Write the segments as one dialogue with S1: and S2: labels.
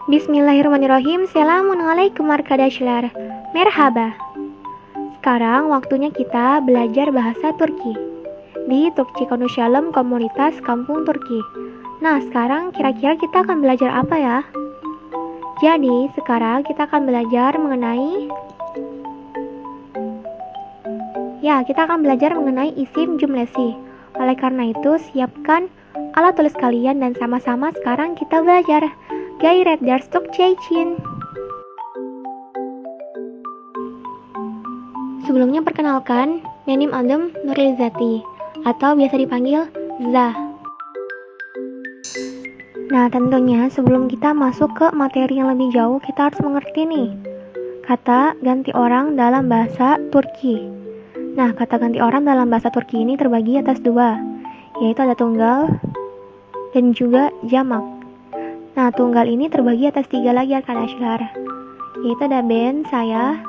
S1: Bismillahirrahmanirrahim. Assalamualaikum arkadaşlar. Merhaba. Sekarang waktunya kita belajar bahasa Turki di Turkçe Konuşalım komunitas Kampung Turki. Nah, sekarang kira-kira kita akan belajar apa ya? Jadi, sekarang kita akan belajar mengenai isim jumlesi. Oleh karena itu, siapkan alat tulis kalian dan sama-sama sekarang kita belajar. Gayret ders Türkçe için. Sebelumnya perkenalkan, benim adım Nurlizati atau biasa dipanggil Zah. Nah, tentunya sebelum kita masuk ke materi yang lebih jauh, kita harus mengerti nih kata ganti orang dalam bahasa Turki. Nah, kata ganti orang dalam bahasa Turki ini terbagi atas dua, yaitu ada tunggal dan juga jamak. Nah, tunggal ini terbagi atas tiga lagi arkadaşlar, yaitu ada ben, saya,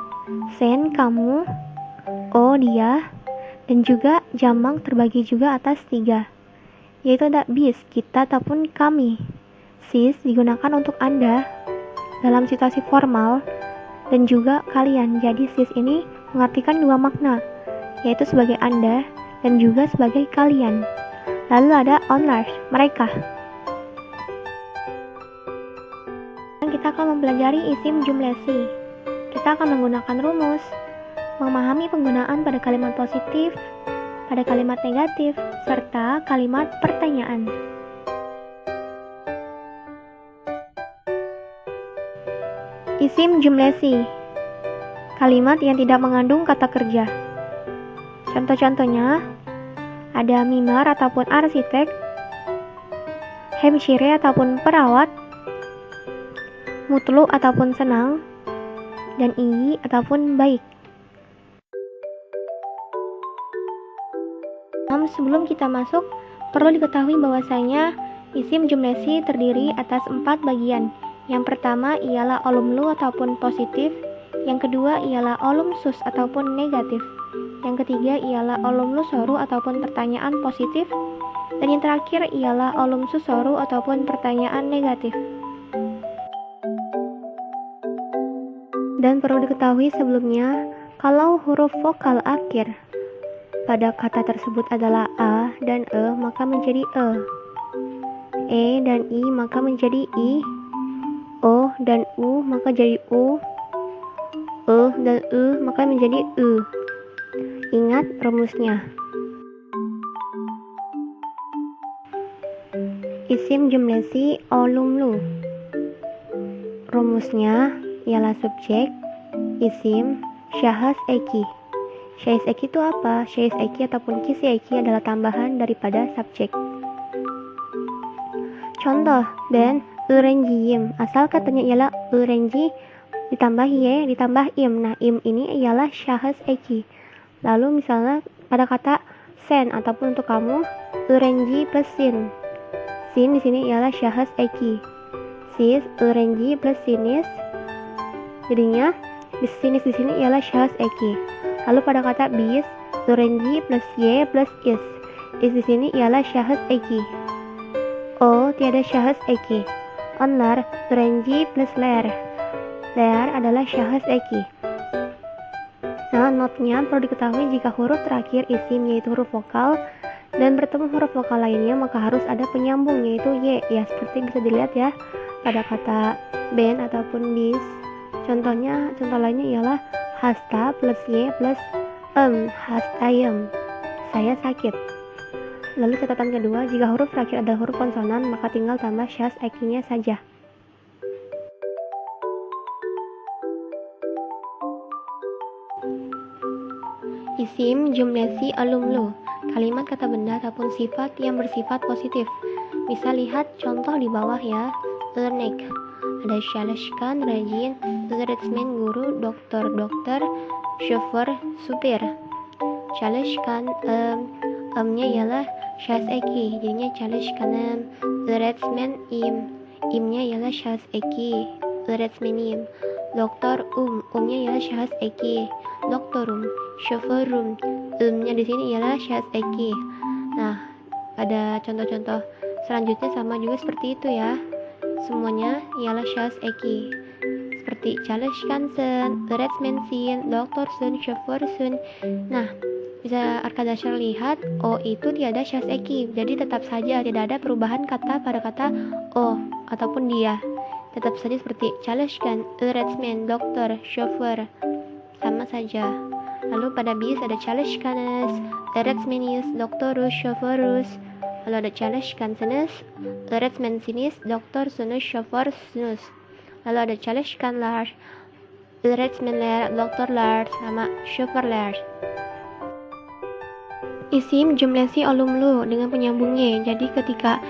S1: sen, kamu, o, dia, dan juga jamak terbagi juga atas tiga, yaitu ada biz, kita ataupun kami. Siz digunakan untuk Anda dalam situasi formal dan juga kalian. Jadi siz ini mengartikan dua makna, yaitu sebagai Anda dan juga sebagai kalian. Lalu ada onlar, mereka. Kita akan mempelajari isim jumlesi. Kita akan menggunakan rumus, memahami penggunaan pada kalimat positif, pada kalimat negatif, serta kalimat pertanyaan. Isim jumlesi, kalimat yang tidak mengandung kata kerja. Contoh-contohnya ada mimar ataupun arsitek, hemşire ataupun perawat, mutlu ataupun senang, dan iyi ataupun baik. Sebelum kita masuk, perlu diketahui bahwasanya isim jumlesi terdiri atas 4 bagian. Yang pertama ialah olumlu ataupun positif, yang kedua ialah olumsus ataupun negatif, yang ketiga ialah olumlu soru ataupun pertanyaan positif, dan yang terakhir ialah olumsus soru ataupun pertanyaan negatif. Dan perlu diketahui sebelumnya, kalau huruf vokal akhir pada kata tersebut adalah A dan E, maka menjadi E dan I maka menjadi I, O dan U maka jadi U, E dan U maka menjadi U. Ingat rumusnya. Isim jumlesi olumlu. Rumusnya ialah subjek, isim, syahs eki. Syahs eki itu apa? Syahs eki ataupun kisi eki adalah tambahan daripada subjek. Contoh, ben öğrenciyim. Asal katanya ialah öğrenci ditambah ye, ditambah im. Nah, im ini ialah syahs eki. Lalu misalnya pada kata sen ataupun untuk kamu, öğrenci plus sin. Sin di sini ialah syahs eki. Siz öğrenci plus sinis. Jadinya sinis di sini ialah syahs eki. Lalu pada kata bis, öğrenci plus y plus is. Is di sini ialah syahs eki. O tiada syahs eki. Onlar öğrenci plus ler. Ler adalah syahs eki. Nah, notnya perlu diketahui jika huruf terakhir isim yaitu huruf vokal dan bertemu huruf vokal lainnya maka harus ada penyambung yaitu y. Ya, seperti bisa dilihat ya pada kata ben ataupun bis. Contoh lainnya ialah hasta plus y plus hastayım. Saya sakit. Lalu catatan kedua, jika huruf terakhir adalah huruf konsonan, maka tinggal tambah syahs ekinya saja. Isim jumlesi olumlu, kalimat kata benda ataupun sifat yang bersifat positif. Bisa lihat contoh di bawah ya. Örnek, ada çalışkan, rajin, öğretmen, guru, dokter, şoför, supir. Çalışkan, nya ialah syahs eki, jadinya çalışkanım, imnya ialah syahs eki, öğretmenim. Dokter, umnya ialah syahs eki, doktorum. Şoförum, nya di sini ialah syahs eki. Nah, pada contoh-contoh selanjutnya sama juga seperti itu ya. semuanya ialah syahs eki. Seperti çalışkansın, öğretmensin, doktorsun, şoförsün. Nah, bisa arkadaşlar lihat O itu tiada syahs eki, jadi tetap saja tidak ada perubahan kata pada kata O ataupun dia. Tetap saja seperti çalışkan, öğretmen, doktor, şoför, sama saja. Lalu pada bis ada çalışkanız, öğretmeniz, doktoruz, şoförüz. Lalu ada çalışkansınız, öğretmensiniz, doktorsunuz, şoförsünüz. Lalu ada çalışkanlar, öğretmenler, doktorlar, sama şoförler. Isim jumlesi olumlu dengan penyambungnya. Jadi ketika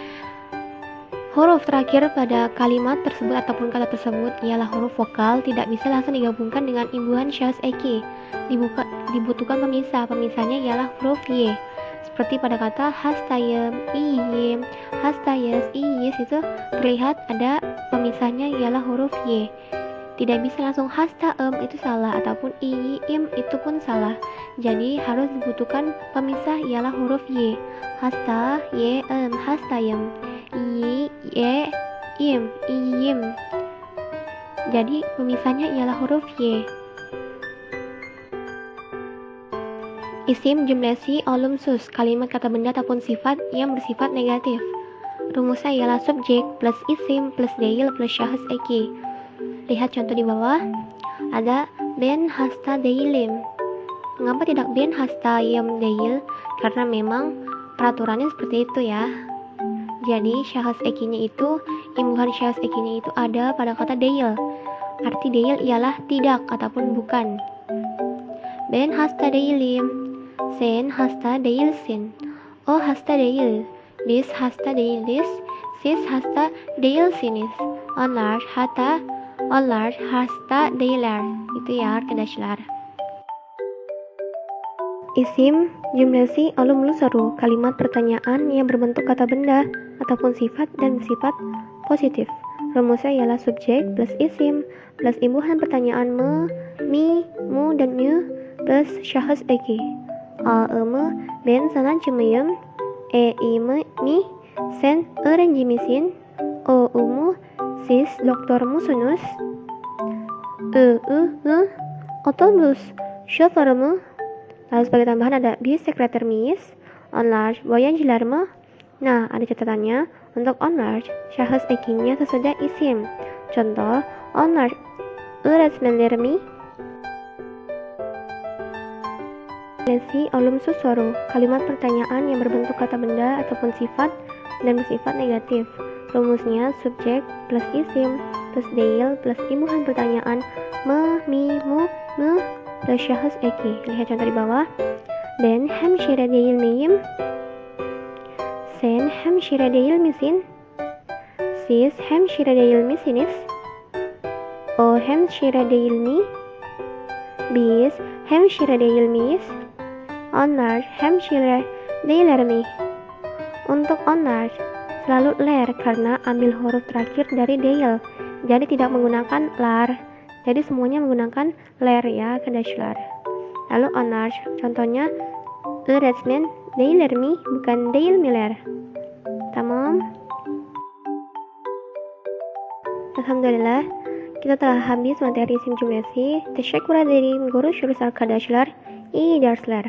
S1: huruf terakhir pada kalimat tersebut ataupun kata tersebut ialah huruf vokal, tidak bisa langsung digabungkan dengan imbuhan syahs eki. Dibutuhkan pemisah. Pemisahnya ialah huruf y. Seperti pada kata hastayım, iyiyim, hastayız, iyiyiz, itu terlihat ada pemisahnya ialah huruf y. Tidak bisa langsung hastaem, itu salah, ataupun iyiyim, itu pun salah. Jadi harus dibutuhkan pemisah ialah huruf y. Hasta, y, hastayım. Ye, im, iyim. Jadi pemisahnya ialah huruf y. Isim jumlesi olumsuz, kalimat kata benda ataupun sifat yang bersifat negatif. Rumusnya ialah subjek plus isim plus deil plus syahs eki. Lihat contoh di bawah. Ada ben hasta değilim. Mengapa tidak ben hastayım değil? Karena memang peraturannya seperti itu ya. Jadi syahs ekinya itu, imbuhan syahs ekinya itu ada pada kata değil. Arti değil ialah tidak ataupun bukan. Ben hasta değilim. Sen hasta değilsin. O hasta değil. Biz hasta değiliz. Siz hasta değilsiniz. Onlar hasta değiller. Itu ya arkadaşlar. Isim jumlesi olumlu seru, kalimat pertanyaan yang berbentuk kata benda ataupun sifat dan bersifat positif. Rumusnya ialah subjek plus isim plus imbuhan pertanyaan me, mi, mu, dan mü plus syahs eki. A-ımı ben sanatçımıyım. E-imi mi sen öğrenci misin? O-umu siz doktor musunuz? I-ı otobüs şoförü mü? Lalu sebagai tambahan ada bis sekreter mis, onlar voyage'ler mı? Nah, ada catatannya. Untuk onlar, syahs ekinya sesudah isim. Contoh, onlar öğretmenler mi? Jumlesi olumsuz suara, kalimat pertanyaan yang berbentuk kata benda ataupun sifat dan bersifat negatif. Rumusnya subjek plus isim plus deil plus imbuhan pertanyaan me, mi, mu, me plus syahs eki. Lihat contoh di bawah. Ben hemşire değil miyim? Sen hemşire değil misin? Siz hemşire değil misiniz? O hemşire değil mi? Biz hemşire değil miyiz? Onlar hemşire değiller mi? Untuk onlar selalu ler karena ambil huruf terakhir dari deil. Jadi tidak menggunakan lar. Jadi semuanya menggunakan ler ya arkadaşlar. Lalu onlar contohnya öğretmen değiller mi? Bukan değil miler. Tamam. Alhamdulillah kita telah habis materi isim cumlesi. Teşekkür ederim. Görüşürüz arkadaşlar. İyi dersler.